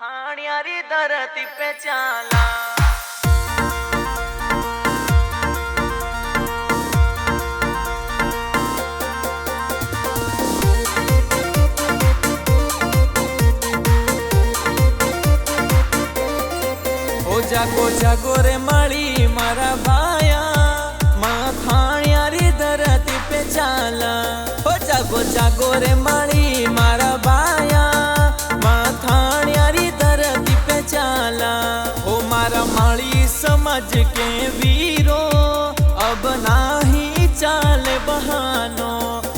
थानियारी धरती पे चाला। ओ जागो जागो रे माली मारा भाया, माँ थानियारी धरती पे चाला। ओ जागो जागो रे माली मारा भाया, माँ थानियारी धरती पे चाला। ओ मारा माली समझ के वीरो, अब नाही चाले बहानो।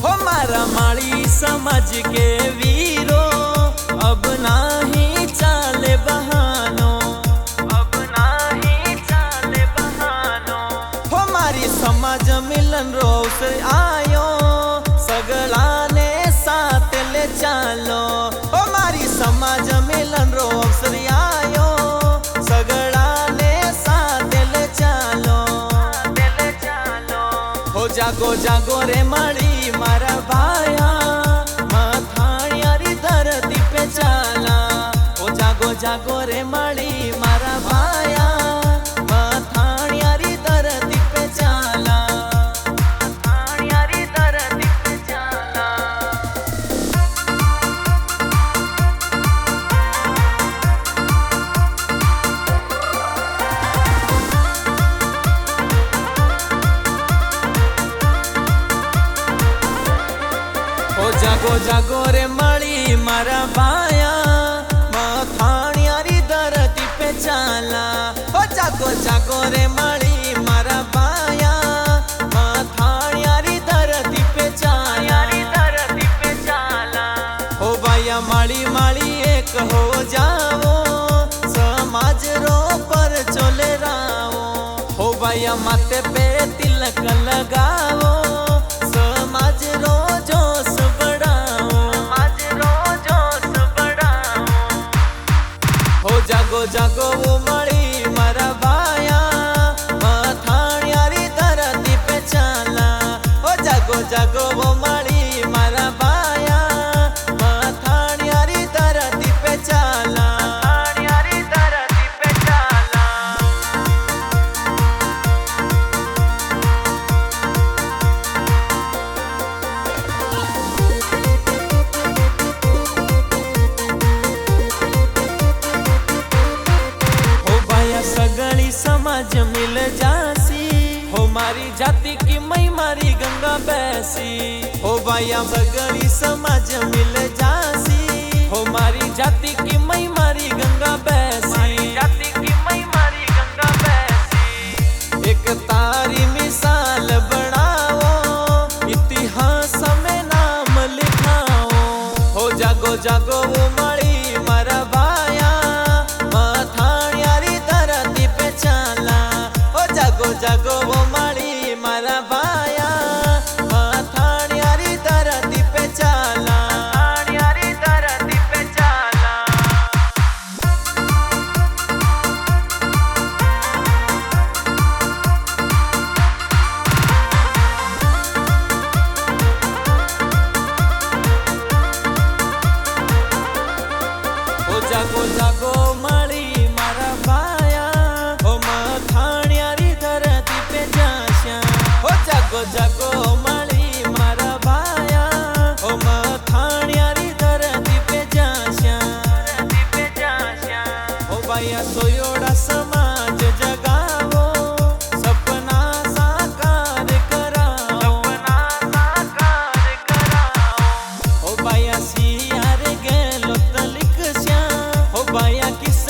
ओ मारा माली समझ के वीरो, अब नाही चाले बहानो। समाज मिलन रोस आयो, सगला ने साथ ले चालो। हमारी समाज मिलन रोस आयो, सगला ने साथ ले चालो। हो जागो जागो रे माली मारा भाया, माँ थानियारी धरती पे चाला। हो जागो जागो रे माली मारा भाया, माँ थानियारी धरती पे चाला। ओ जागो जागो रे माली मारा भाया, माँ थानियारी धरती पे चाला। ओ जागो जागो रे माली मारा भाया, माँ थानियारी धरती पे चाला। ओ भाया माली माली एक हो जाओ, समाज रो पर चले राओ। हो भाया माथे पे तिलक लगाओ, समाज रो जोश बढ़ाओ। हो जागो जागो वो माली मारा भाया, माँ थानियारी धरती पे चाला। हो जागो जागो वो माली मारा भाया, माँ थानियारी धरती पे चाला। सगली समाज मिल जासी, हो मारी जाति की मई मारी गंगा बैसी। हो भाया सगली समाज मिल जासी, हो मारी जाति की मई मारी गंगा बैसी। एक तारी मिसाल बनाओ, इतिहास में नाम लिखाओ। हो जागो जागो वो माली मारा भाया, माँ थानियारी धरती पे चाला। ओ जागो जागो वो माली मारा भाया, माँ थानियारी धरती पे चाला। ओ जागो जागो माली मारा भाया, ओ माँ थानियारी धरती पे जाश्या। ओ जागो जागो माली मारा भाया, ओ माँ थानियारी धरती पे जाश्या। ओ भाया सोयोड़ा समाज जगावो, सपना साकार कराओ। ओ भाया सियार गेलो तलिक श्या, हो भाया किस